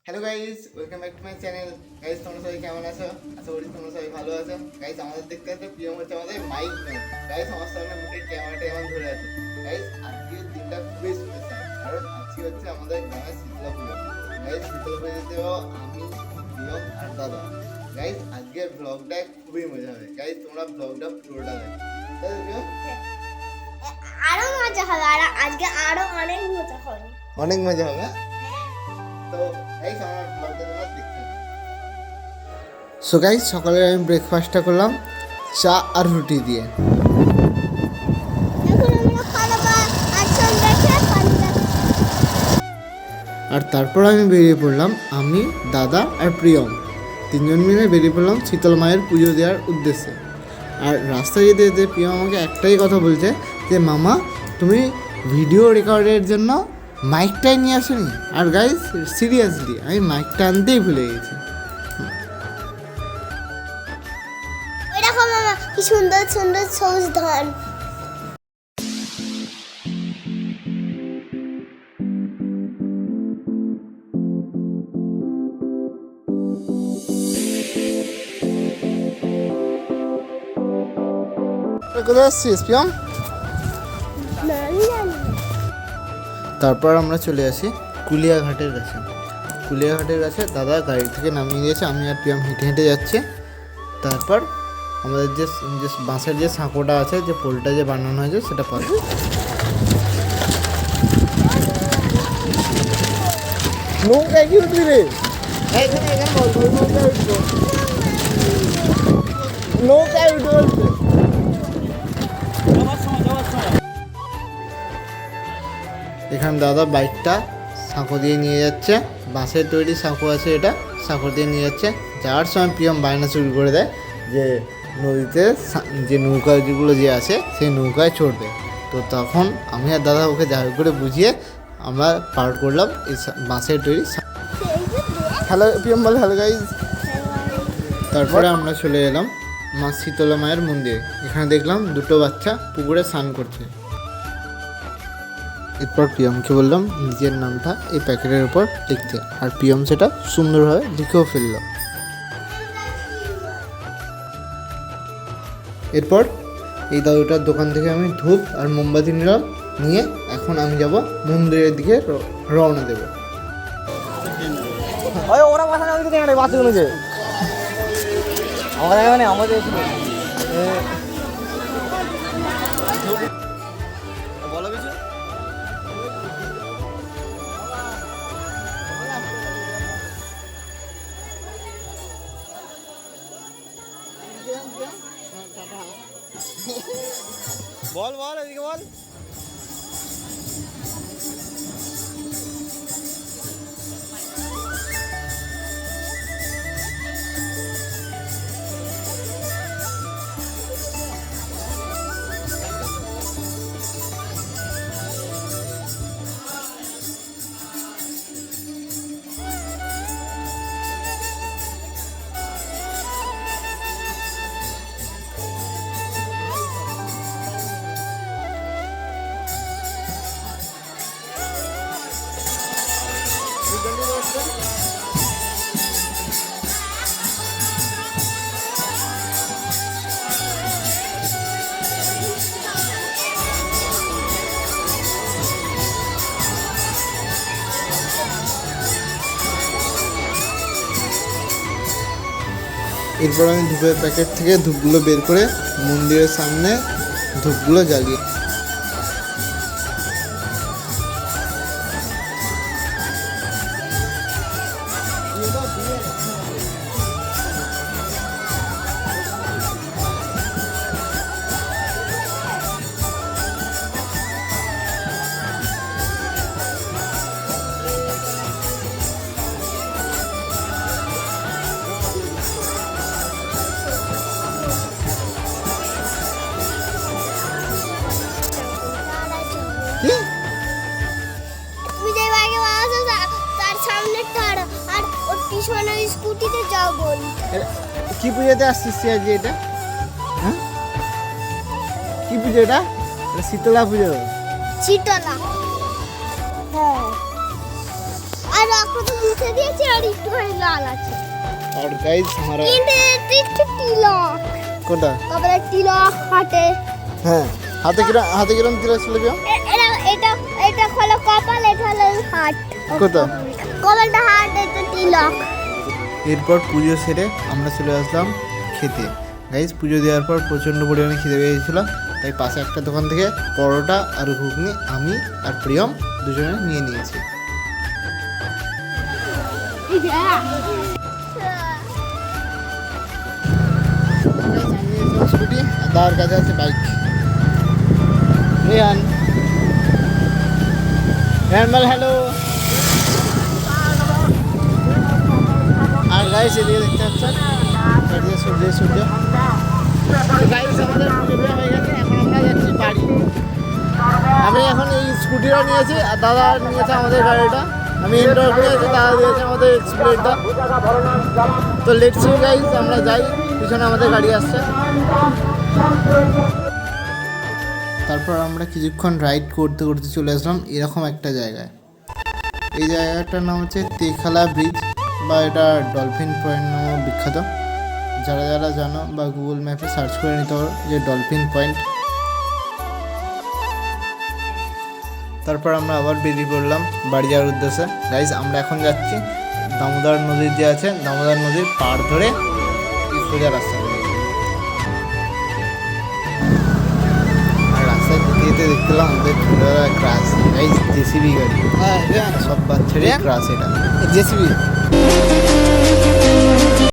Hello guys, welcome back to my channel. Guys, তোমরা সবাই কেমন আছো? আশা করি তোমরা সবাই ভালো আছো। গাইস, আমাদের দেখতে আছে প্রিয়ম হচ্ছে আমাদের মাইক ম্যান। গাইস, আমার সামনে মুখে ক্যামেরাটা এমন ধরে আছে। গাইস, আজকের দিনটা খুবই স্পেশাল, কারণ আজকে হচ্ছে আমাদের গ্রামের শীতলা পুজো। গাইস, শীতলা পুজোতে আমি, প্রিয়ম আর দাদা। গাইস, আজকের ব্লগটা খুবই মজা হবে। গাইস, তোমরা ব্লগটা পুরোটা দেখো। তাই তো প্রিয়ম? আরো মজা হবে, আর আজকে আরো অনেক মজা হবে। অনেক মজা হবে। তো গাইস, আমার ব্লগটা তোমরা দেখতে থাকো। সো গাইস, সকালে আমি ব্রেকফাস্টটা করলাম চা আর রুটি দিয়ে। এখন আমরা খাবো আচ্ছা দেখে পান্তা। আর তারপর আমি বেরিয়ে পড়লাম, আমি, দাদা আর প্রিয়ম তিনজন মিলে বেরিয়ে পড়লাম শীতল মায়ের পুজো দেওয়ার উদ্দেশ্যে। আর রাস্তায় যেতে যেতে প্রিয়ম আমাকে একটাই কথা বলছে যে মামা, তুমি ভিডিও রেকর্ডের জন্য মাইকটাই নিয়ে আসোনি। আর গাইস, সিরিয়াসলি আমি মাইকটা আনতেই ভুলে গেছি। এরকম মামা কি সুন্দর সুন্দর সবুজ ধান। কোথায় আসছিস প্রিয়ম? তারপর আমরা চলে আসি কুলিয়াঘাটের কাছে। কুলিয়াঘাটের কাছে দাদা গাড়ি থেকে নামিয়ে দিয়েছে, আমি আর প্রিয়ম হেঁটে হেঁটে যাচ্ছি। তারপর আমাদের যে যে বাঁশের যে সাঁকোটা আছে, যে পোলটা যে বানানো হয়েছে সেটা পাবো। নৌকায় কি উঠবি রে? এখানে এখানে বলবো, নৌকায় উঠবো, নৌকায় উঠবো বলছে। এখানে দাদা বাইকটা সাঁকো দিয়ে নিয়ে যাচ্ছে, বাঁশের তৈরি সাঁকো আছে, এটা সাঁকো দিয়ে নিয়ে যাচ্ছে। যাওয়ার সময় প্রিয়ম বায়না শুরু করে দেয় যে নদীতে যে নৌকা যেগুলো যে আছে সেই নৌকায় চড়বে। তো তখন আমি আর দাদা ওকে যা করে বুঝিয়ে আমরা পার করলাম এই বাঁশের তৈরি। হ্যালো প্রিয়ম বলে হ্যালো গাইজ। তারপরে আমরা চলে এলাম মা শীতলা মায়ের মন্দিরে। এখানে দেখলাম দুটো বাচ্চা পুকুরে স্নান করছে। এরপর প্রিয়মকে বললাম নিজের নামটা এই প্যাকেটের উপর লিখতে, আর প্রিয়ম সেটা সুন্দরভাবে লিখেও ফেলল। এরপর এই দাদুটার দোকান থেকে আমি ধূপ আর মোমবাতি নিলাম, নিয়ে এখন আমি যাব মন্দিরের দিকে রওনা দেব। ওরা বাসা আমি তো কেন বাচ্চাগুলো যে আমাদের মানে আমাদের বলো কিছু। বল বল এদিকে বল। এরপর আমি ধূপের প্যাকেট থেকে ধূপগুলো বের করে মন্দিরের সামনে ধূপগুলো জ্বালিয়ে। তুমি যে বাইকে আসো তার সামনে তার আর ওর পিছনে স্কুটিতে যাও বল। কি পুজোতে আসছিস আজকে? এটা হ্যাঁ কি পুজো? এটা শীতলা পুজো। শীতলা, হ্যাঁ। আর এখন তো মুখ লালচে দিয়েছে আর একটুখানি লাল আছে और गाइस हमारा কিন্তু একটু তিলক কোনটা তারপরে তিলক হাতে হ্যাঁ হাতে কিরম তিলক ছিল বিয়া এটা হলো কপাল এটা হলো হাত কোথা কপালটা হাত এটা তিলক এরপর পুজো সেরে আমরা চলে আসলাম খেতে গাইস পুজো দেওয়ার পর প্রচণ্ড পরিমাণে খিদে পেয়ে গেছিলো তাই পাশে একটা দোকান থেকে পরোটা আর ঘুগনি আমি আর প্রিয়ম দুজনে নিয়ে নিয়েছি স্কুটি দাদার কাছে আছে বাইক রিহান বল হ্যালো আর গাইস এদিকে দেখতে পাচ্ছেন চারদিকে সূর্য গাইস আমাদের পুজো হয়ে গেছে এখন আমরা যাচ্ছি বাড়ি আমি এখন এই স্কুটিটা নিয়েছি আর দাদা নিয়েছে আমাদের গাড়িটা আমি এন্ট্রক নিয়েছি দাদা দিয়েছে আমাদের এক্সপ্লেটটা তো লেটস সি গাইস আমরা যাই পিছনে আমাদের গাড়ি আসছে তারপর আমরা কিছুক্ষণ রাইড করতে করতে চলে আসলাম এরকম একটা জায়গায় এই জায়গাটার নাম হচ্ছে তেখালা ব্রিজ বা এটা ডলফিন পয়েন্ট নামে বিখ্যাত যারা যারা জানো বা গুগল ম্যাপে সার্চ করে নিতে পারো যে ডলফিন পয়েন্ট তারপর আমরা আবার বেরিয়ে পড়লাম বাড়ি যাওয়ার উদ্দেশ্যে গাইজ আমরা এখন যাচ্ছি দামোদর নদীর যে আছে দামোদর নদীর পাড় ধরে সোজা রাস্তা আর রাস্তায় যেতে যেতে দেখলাম আমাদের ছোটবেলা ক্রাশ গাইজ জেসিবি গাড়ি সব বাচ্চারই ক্রাশ এটা জেসিবি